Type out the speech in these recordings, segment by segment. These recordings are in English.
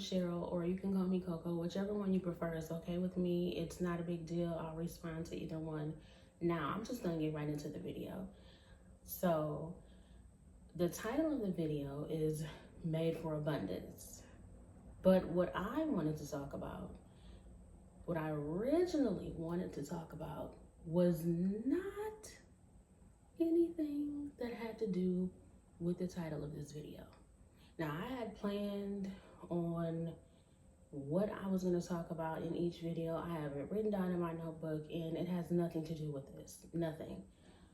Cheryl, or you can call me Coco. Whichever one you prefer is okay with me. It's not a big deal. I'll respond to either one. Now, I'm just going to get right into the video. So, the title of the video is Made for Abundance. But what I wanted to talk about, what I originally wanted to talk about, was not anything that had to do with the title of this video. Now, I had planned on what I was going to talk about in each video. I have it written down in my notebook, and it has nothing to do with this, nothing.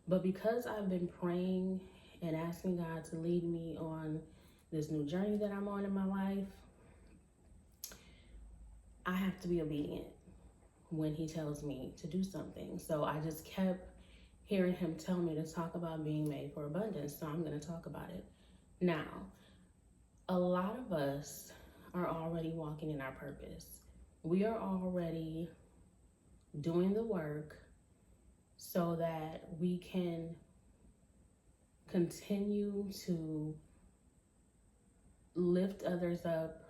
But because I've been praying and asking God to lead me on this new journey that I'm on in my life, I have to be obedient when he tells me to do something. So I just kept hearing him tell me to talk about being made for abundance. So I'm going to talk about it. Now, a lot of us are already walking in our purpose. We are already doing the work so that we can continue to lift others up,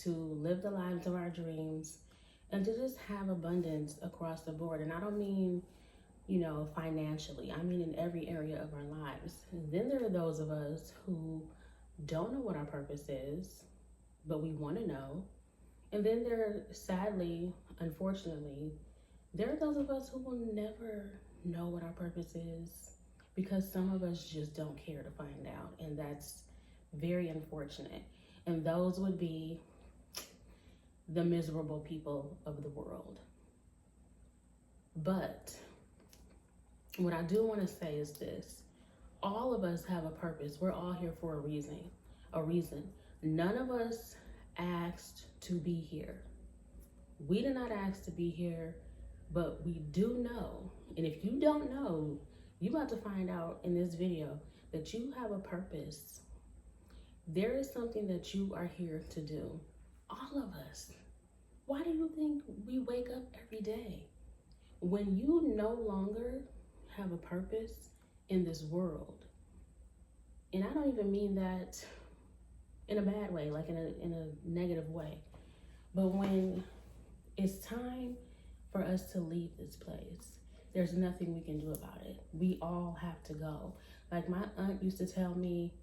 to live the lives of our dreams, and to just have abundance across the board. And I don't mean, financially. I mean in every area of our lives. And then there are those of us who don't know what our purpose is, but we want to know. And then sadly, unfortunately, there are those of us who will never know what our purpose is because some of us just don't care to find out. And that's very unfortunate. And those would be the miserable people of the world. But what I do want to say is this. All of us have a purpose. We're all here for a reason. None of us asked to be here. We did not ask to be here, but we do know. And if you don't know, you're about to find out in this video that you have a purpose. There is something that you are here to do. All of us. Why do you think we wake up every day? When you no longer have a purpose in this world, and I don't even mean that in a bad way, like in a negative way, but when it's time for us to leave this place, there's nothing we can do about it. We all have to go. Like my aunt used to tell me,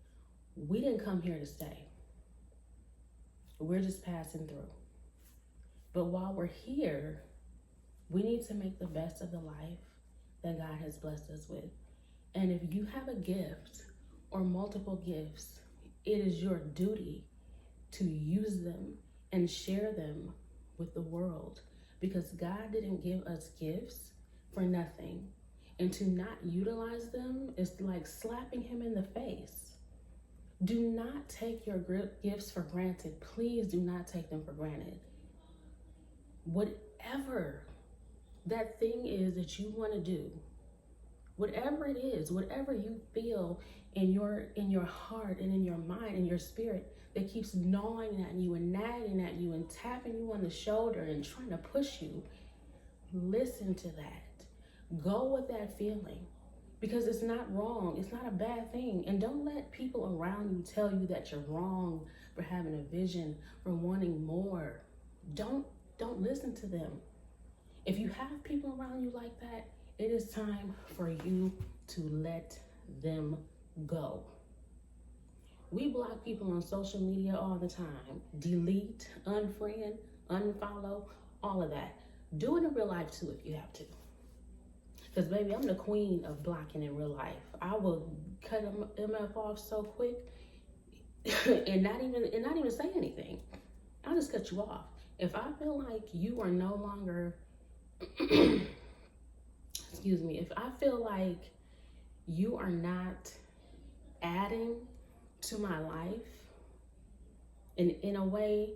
we didn't come here to stay. We're just passing through. But while we're here, we need to make the best of the life that God has blessed us with. And if you have a gift or multiple gifts, it is your duty to use them and share them with the world, because God didn't give us gifts for nothing. And to not utilize them is like slapping him in the face. Do not take your gifts for granted. Please do not take them for granted. Whatever that thing is that you want to do, whatever it is, whatever you feel in your heart and in your mind and your spirit that keeps gnawing at you and nagging at you and tapping you on the shoulder and trying to push you, listen to that. Go with that feeling, because it's not wrong. It's not a bad thing. And don't let people around you tell you that you're wrong for having a vision, for wanting more. Don't listen to them. If you have people around you like that, it is time for you to let them go. We block people on social media all the time. Delete, unfriend, unfollow, all of that. Do it in real life too if you have to. Because baby, I'm the queen of blocking in real life. I will cut MF off so quick and not even say anything. I'll just cut you off. If I feel like you are no longer excuse me, if I feel like you are not adding to my life in a way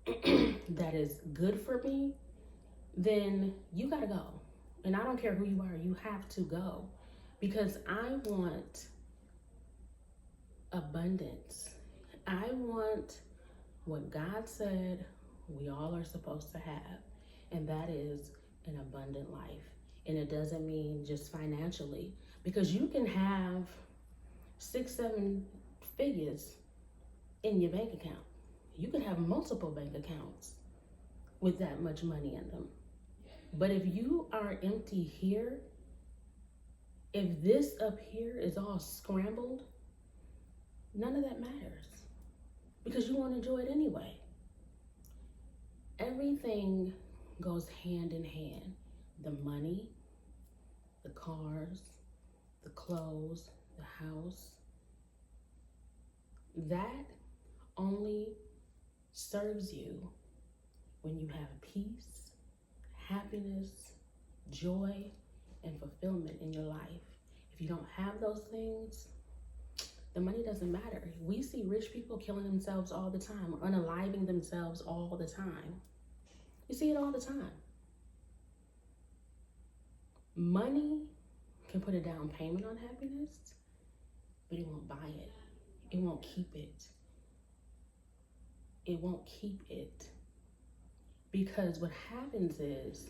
that is good for me, then you gotta go. And I don't care who you are, you have to go. Because I want abundance. I want what God said we all are supposed to have, and that is an abundant life. And it doesn't mean just financially, because you can have 6-7 figures in your bank account You could have multiple bank accounts with that much money in them. But if you are empty here, if this up here is all scrambled, none of that matters because you won't enjoy it anyway. Everything goes hand in hand. The money, the cars, the clothes, the house. That only serves you when you have peace, happiness, joy, and fulfillment in your life. If you don't have those things, the money doesn't matter. We see rich people killing themselves all the time, unaliving themselves all the time. You see it all the time. Money can put a down payment on happiness, but it won't buy it. It won't keep it. It won't keep it. Because what happens is,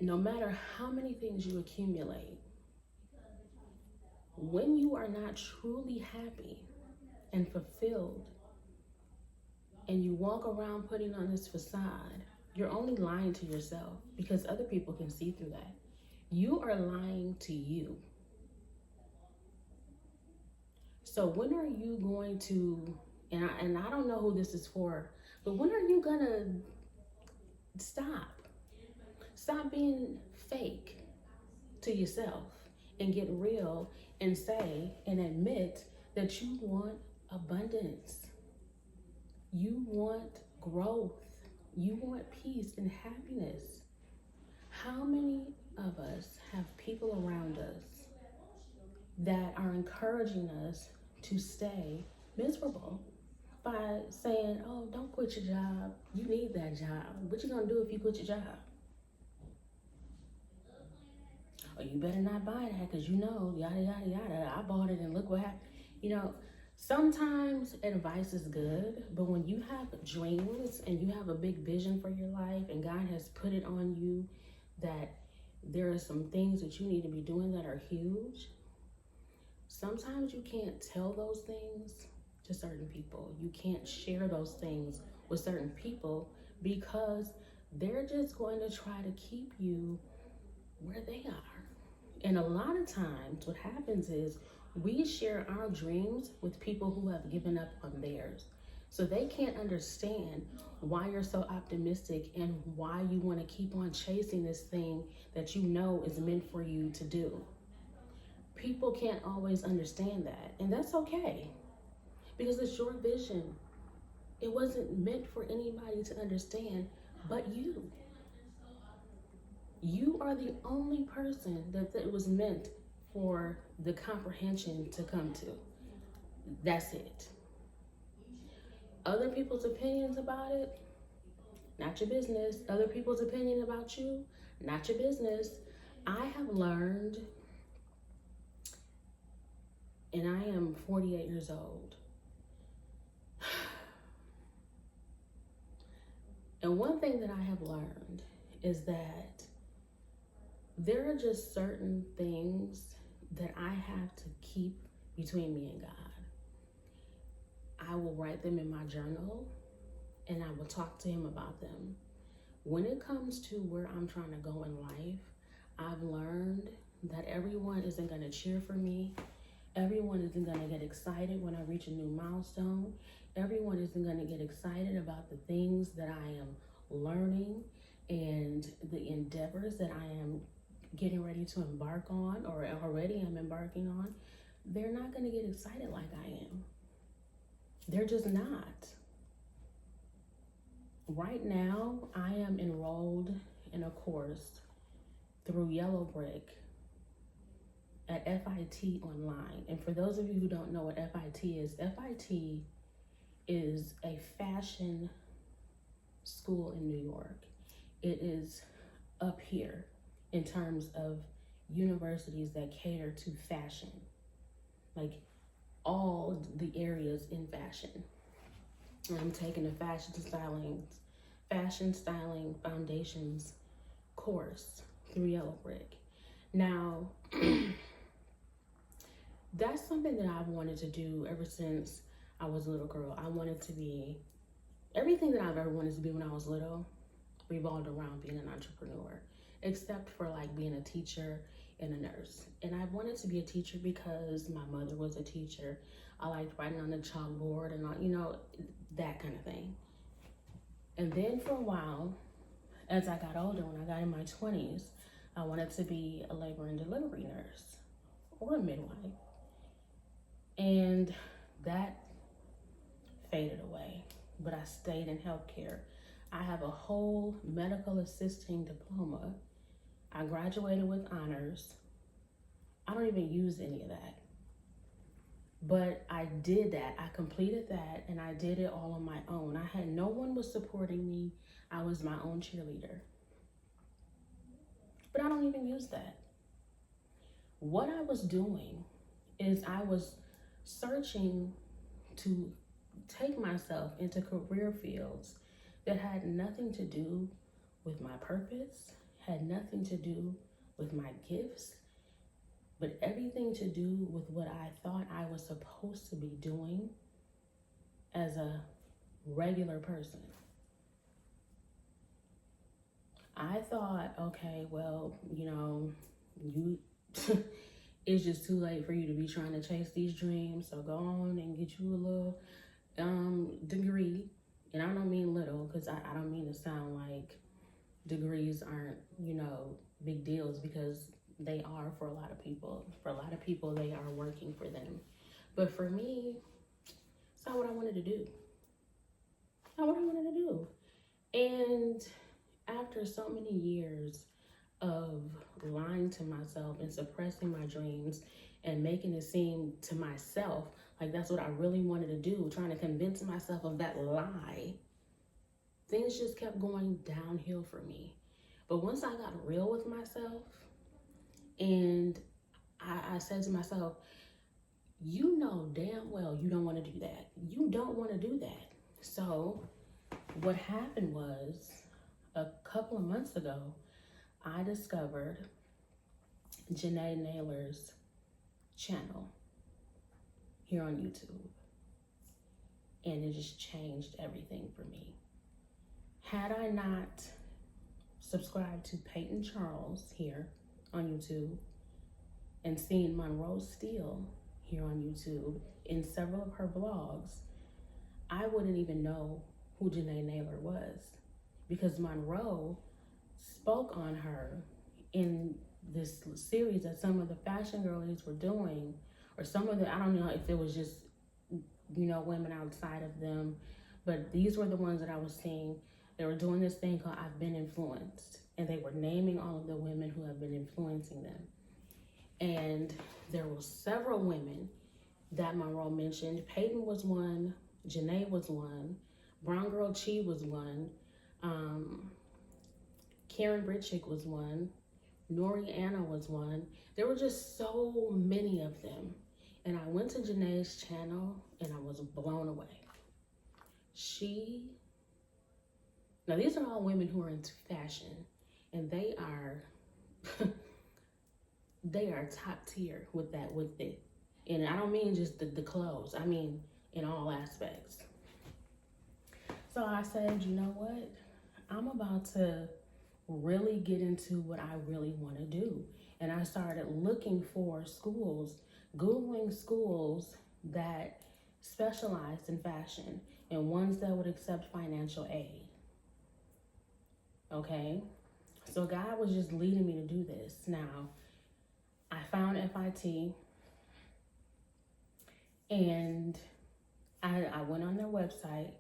no matter how many things you accumulate, when you are not truly happy and fulfilled, and you walk around putting on this facade, you're only lying to yourself because other people can see through that. You are lying to you. So when are you going to, and I don't know who this is for, but when are you gonna stop? Stop being fake to yourself and get real and say and admit that you want abundance. You want growth. You want peace and happiness. How many of us have people around us that are encouraging us to stay miserable by saying, oh, don't quit your job. You need that job. What you gonna do if you quit your job? Or you better not buy that because you know, yada, yada, yada. I bought it and look what happened. You know, sometimes advice is good, but when you have dreams and you have a big vision for your life and God has put it on you that there are some things that you need to be doing that are huge, sometimes you can't tell those things to certain people. You can't share those things with certain people because they're just going to try to keep you where they are. And a lot of times what happens is we share our dreams with people who have given up on theirs. So they can't understand why you're so optimistic and why you want to keep on chasing this thing that you know is meant for you to do. People can't always understand that, and that's okay because it's your vision. It wasn't meant for anybody to understand but you. You are the only person that it was meant for the comprehension to come to. That's it. Other people's opinions about it, not your business. Other people's opinion about you, not your business. I have learned, and I am 48 years old. And one thing that I have learned is that there are just certain things that I have to keep between me and God. I will write them in my journal and I will talk to Him about them. When it comes to where I'm trying to go in life, I've learned that everyone isn't going to cheer for me. Everyone isn't going to get excited when I reach a new milestone. Everyone isn't going to get excited about the things that I am learning and the endeavors that I am getting ready to embark on or already am embarking on. They're not going to get excited like I am. They're just not. Right now, I am enrolled in a course through Yellow Brick at FIT online. And for those of you who don't know what FIT is a fashion school in New York. It is up here in terms of universities that cater to fashion, like all the areas in fashion. And I'm taking a fashion styling foundations course through Yellow Brick. Now, that's something that I've wanted to do ever since I was a little girl. I wanted to be everything that I've ever wanted to be when I was little revolved around being an entrepreneur, except for like being a teacher and a nurse. And I wanted to be a teacher because my mother was a teacher. I liked writing on the chalkboard and all, that kind of thing. And then for a while, as I got older, when I got in my 20s, I wanted to be a labor and delivery nurse or a midwife. And that faded away, but I stayed in healthcare. I have a whole medical assisting diploma. I graduated with honors. I don't even use any of that. But I did that. I completed that and I did it all on my own. I had no one was supporting me. I was my own cheerleader. But I don't even use that. What I was doing is I was searching to take myself into career fields that had nothing to do with my purpose, had nothing to do with my gifts, but everything to do with what I thought I was supposed to be doing as a regular person. I thought, okay, well, you it's just too late for you to be trying to chase these dreams, so go on and get you a little degree. And I don't mean little, because I don't mean to sound like degrees aren't, big deals, because they are for a lot of people. For a lot of people, they are working for them. But for me, it's not what I wanted to do. Not what I wanted to do. And after so many years of lying to myself and suppressing my dreams and making it seem to myself like that's what I really wanted to do, trying to convince myself of that lie, things just kept going downhill for me. But once I got real with myself and I said to myself, you know damn well you don't want to do that. You don't want to do that. So what happened was, a couple of months ago, I discovered Janae Naylor's channel here on YouTube. And it just changed everything for me. Had I not subscribed to Peyton Charles here on YouTube and seen Monroe Steele here on YouTube in several of her vlogs, I wouldn't even know who Janae Naylor was, because Monroe spoke on her in this series that some of the fashion girlies were doing, or some of the, I don't know if it was just, women outside of them, but these were the ones that I was seeing. They were doing this thing called I've Been Influenced, and they were naming all of the women who have been influencing them. And there were several women that Monroe mentioned. Peyton was one, Janae was one, Brown Girl Chi was one, Karen Britchick was one, Nori Anna was one. There were just so many of them. And I went to Janae's channel and I was blown away. Now these are all women who are into fashion, and they are they are top tier with it. And I don't mean just the clothes, I mean in all aspects. So I said, you know what? I'm about to really get into what I really want to do. And I started looking for schools, Googling schools that specialized in fashion and ones that would accept financial aid. Okay? So God was just leading me to do this. Now, I found FIT and I went on their website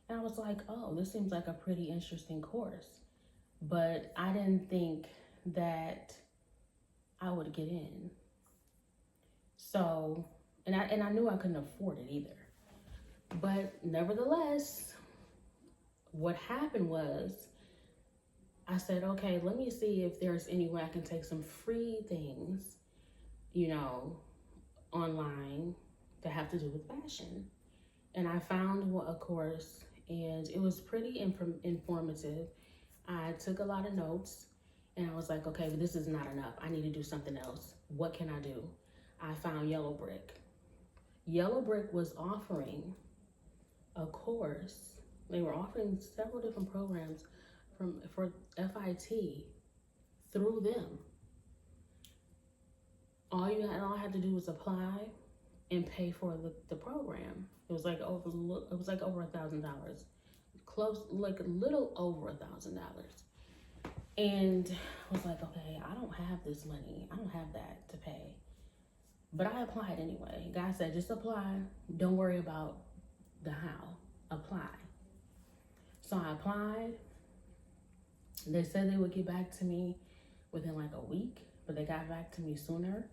and I was like, oh, this seems like a pretty interesting course. But I didn't think that I would get in. So, and I knew I couldn't afford it either. But nevertheless, what happened was, I said, okay, let me see if there's any way I can take some free things, online that have to do with fashion. And I found a course, and it was pretty informative. I took a lot of notes, and I was like, okay, but this is not enough. I need to do something else. What can I do? I found Yellow Brick. Yellow Brick was offering a course. They were offering several different programs for FIT through them. All I had to do was apply and pay for the program. It was like over $1,000, close, like a little over $1,000. And I was like, okay, I don't have this money. I don't have that to pay. But I applied anyway. God said, just apply. Don't worry about the how. Apply. So I applied. They said they would get back to me within like a week, but they got back to me sooner.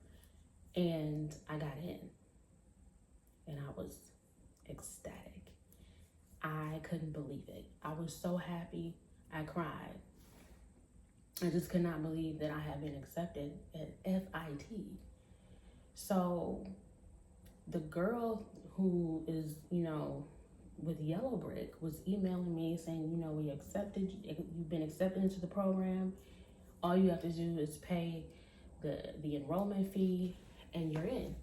And I got in. And I was ecstatic. I couldn't believe it. I was so happy. I cried. I just could not believe that I had been accepted at FIT. So the girl who is, with Yellow Brick was emailing me saying, you've been accepted into the program. All you have to do is pay the enrollment fee and you're in.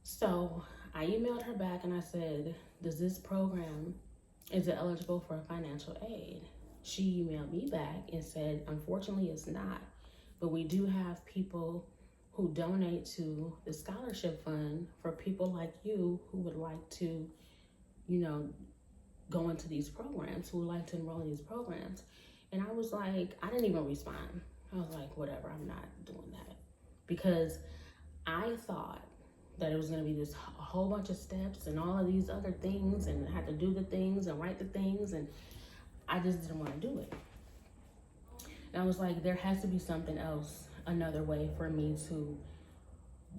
So I emailed her back and I said, is it eligible for financial aid? She emailed me back and said, unfortunately it's not, but we do have people who donate to the scholarship fund for people like you who would like to, go into these programs, who would like to enroll in these programs. And I was like, I didn't even respond. I was like, whatever, I'm not doing that. Because I thought that it was going to be this a whole bunch of steps and all of these other things, and I had to do the things and write the things, and I just didn't want to do it. And I was like, there has to be something else, another way for me to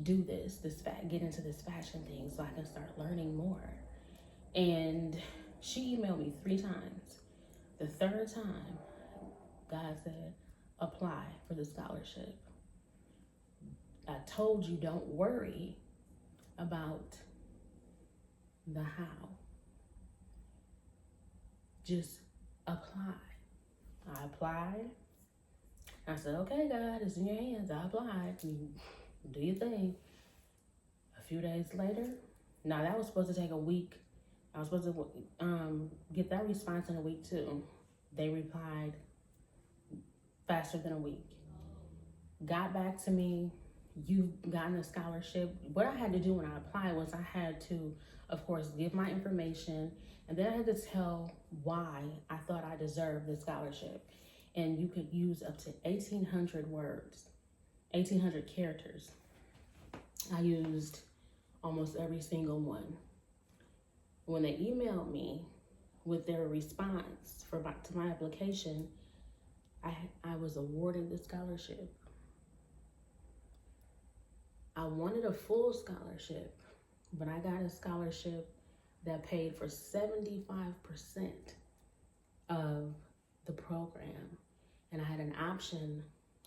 do get into this fashion thing so I can start learning more. And she emailed me 3 times. The third time, God said, apply for the scholarship. I told you, don't worry about the how. Just apply. I applied. I said, okay, God, it's in your hands. I applied. Do your thing. A few days later, now that was supposed to take a week. I was supposed to get that response in a week too. They replied faster than a week. Got back to me. You've gotten a scholarship. What I had to do when I applied was I had to, of course, give my information, and then I had to tell why I thought I deserved the scholarship. And you could use up to 1,800 words, 1,800 characters. I used almost every single one. When they emailed me with their response to my application, I was awarded the scholarship. I wanted a full scholarship, but I got a scholarship that paid for 75% of the program. And I had an option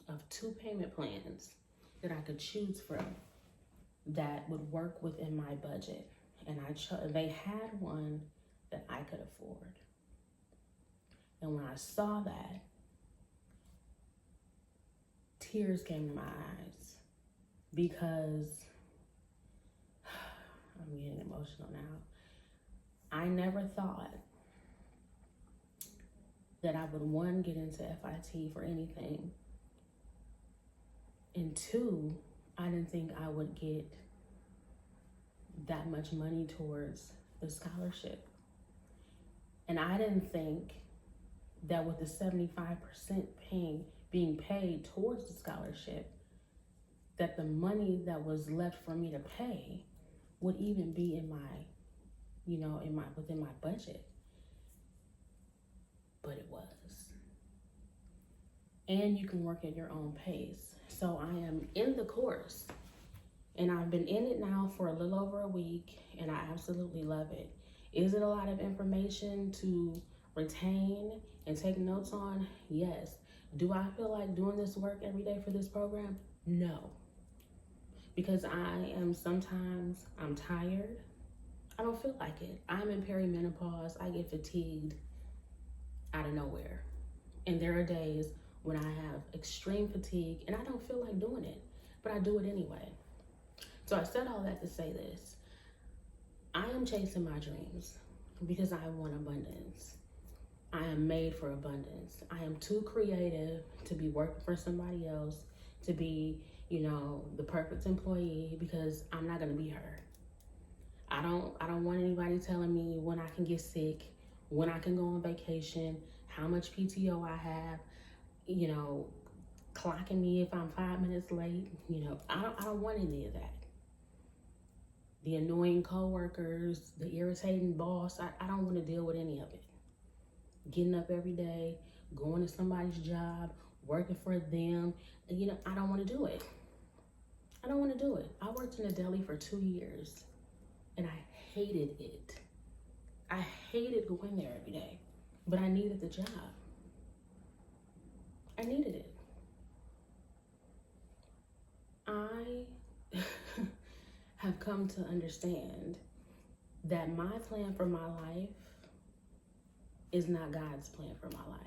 of 2 payment plans that I could choose from that would work within my budget. And they had one that I could afford. And when I saw that, tears came to my eyes because I'm getting emotional now. I never thought that I would, 1, get into FIT for anything, and 2, I didn't think I would get that much money towards the scholarship. And I didn't think that with the 75% being paid towards the scholarship, that the money that was left for me to pay would even be in my, within my budget. But it was. And you can work at your own pace. So I am in the course, and I've been in it now for a little over a week, and I absolutely love it. Is it a lot of information to retain and take notes on? Yes. Do I feel like doing this work every day for this program? No. Because I'm tired. I don't feel like it. I'm in perimenopause. I get fatigued out of nowhere. And there are days when I have extreme fatigue and I don't feel like doing it, but I do it anyway. So I said all that to say this. I am chasing my dreams. because I want abundance. I am made for abundance. I am too creative to be working for somebody else, to be, the perfect employee, because I'm not going to be her. I don't want anybody telling me when I can get sick, when I can go on vacation, how much PTO I have, clocking me if I'm 5 minutes late. I don't want any of that. The annoying coworkers, the irritating boss, I don't want to deal with any of it. Getting up every day, going to somebody's job, working for them, I don't want to do it. I don't want to do it. I worked in a deli for 2 years and I hated it. I hated going there every day, but I needed the job. I needed it. I have come to understand that my plan for my life is not God's plan for my life.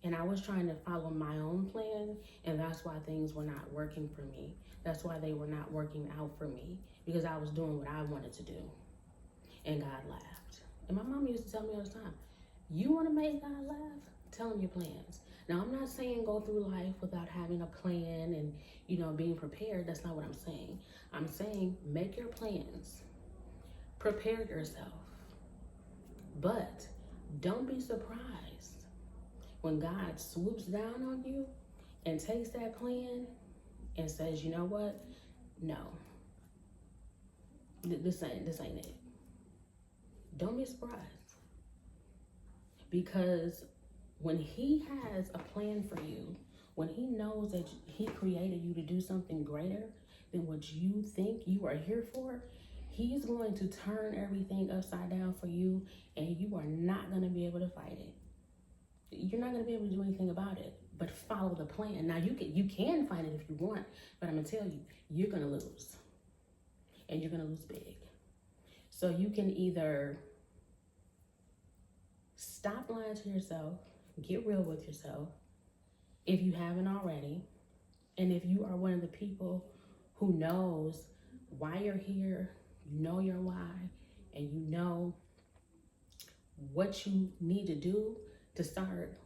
And I was trying to follow my own plan, and that's why things were not working for me. That's why they were not working out for me, because I was doing what I wanted to do. And God laughed. And my mom used to tell me all the time, you want to make God laugh? Tell him your plans. Now, I'm not saying go through life without having a plan and, being prepared. That's not what I'm saying. I'm saying make your plans. Prepare yourself. But don't be surprised when God swoops down on you and takes that plan and says, you know what? No. This ain't it. Don't be surprised. Because when he has a plan for you, when he knows that he created you to do something greater than what you think you are here for, he's going to turn everything upside down for you, and you are not going to be able to fight it. You're not going to be able to do anything about it, but follow the plan. Now, you can fight it if you want, but I'm going to tell you, you're going to lose, and you're going to lose big. So you can either stop lying to yourself, get real with yourself, if you haven't already, and if you are one of the people who knows why you're here, you know your why, and you know what you need to do to start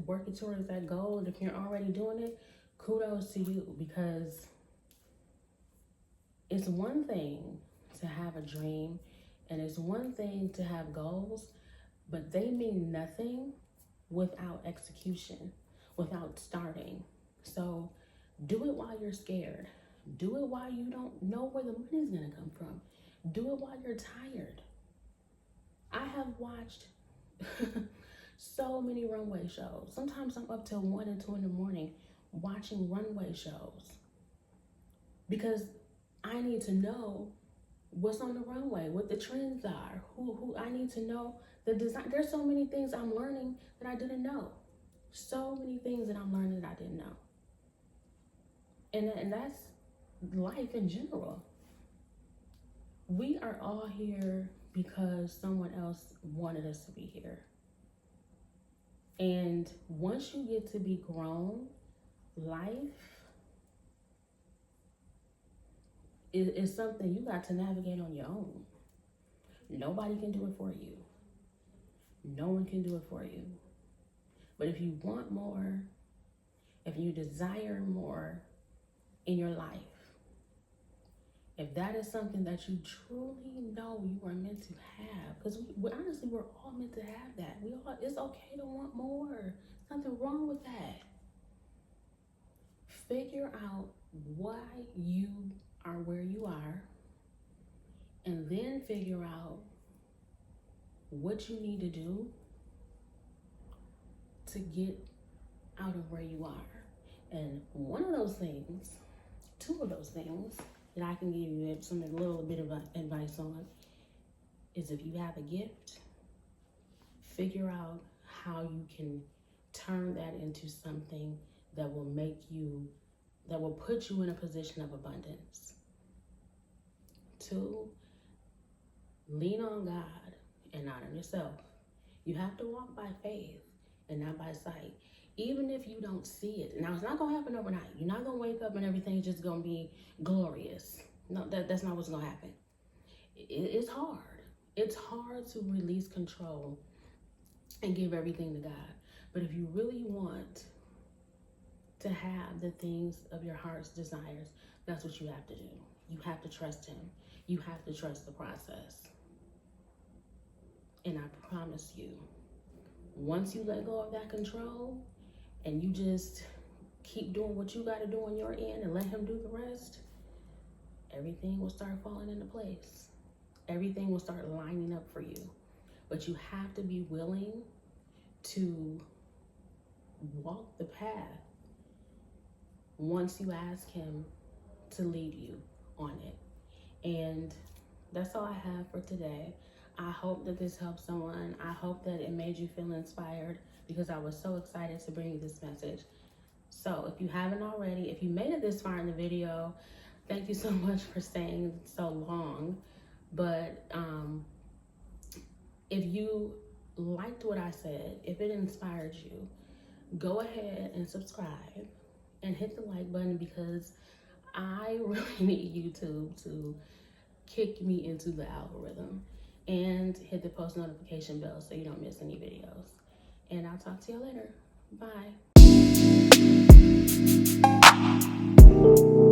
working towards that goal. And if you're already doing it, kudos to you, because it's one thing to have a dream and it's one thing to have goals, but they mean nothing without execution, without starting. So do it while you're scared. Do it while you don't know where the money's gonna come from. Do it while you're tired. I have watched so many runway shows. Sometimes I'm up till 1 and 2 in the morning watching runway shows because I need to know what's on the runway, what the trends are, who I need to know the design. There's so many things I'm learning that I didn't know. So many things that I'm learning that I didn't know. And that's life in general. We are all here because someone else wanted us to be here. And once you get to be grown, life is something you got to navigate on your own. Nobody can do it for you. No one can do it for you. But if you want more, if you desire more in your life, if that is something that you truly know you are meant to have, because honestly, we're all meant to have that. It's okay to want more. Nothing wrong with that. Figure out why you are where you are, and then figure out what you need to do to get out of where you are. And one of those things, two of those things that I can give you a little bit of advice on is, if you have a gift, figure out how you can turn that into something that will put you in a position of abundance. 2, lean on God and not on yourself. You have to walk by faith and not by sight. Even if you don't see it. Now, it's not going to happen overnight. You're not going to wake up and everything's just going to be glorious. No, that's not what's going to happen. It's hard. It's hard to release control and give everything to God. But if you really want to have the things of your heart's desires, that's what you have to do. You have to trust him. You have to trust the process. And I promise you, once you let go of that control and you just keep doing what you got to do on your end and let him do the rest, everything will start falling into place. Everything will start lining up for you. But you have to be willing to walk the path once you ask him to lead you on it. And that's all I have for today. I hope that this helped someone. I hope that it made you feel inspired, because I was so excited to bring you this message. So if you haven't already, if you made it this far in the video, thank you so much for staying so long. But if you liked what I said, if it inspired you, go ahead and subscribe and hit the like button, because I really need YouTube to kick me into the algorithm, and hit the post notification bell so you don't miss any videos. And I'll talk to you later. Bye.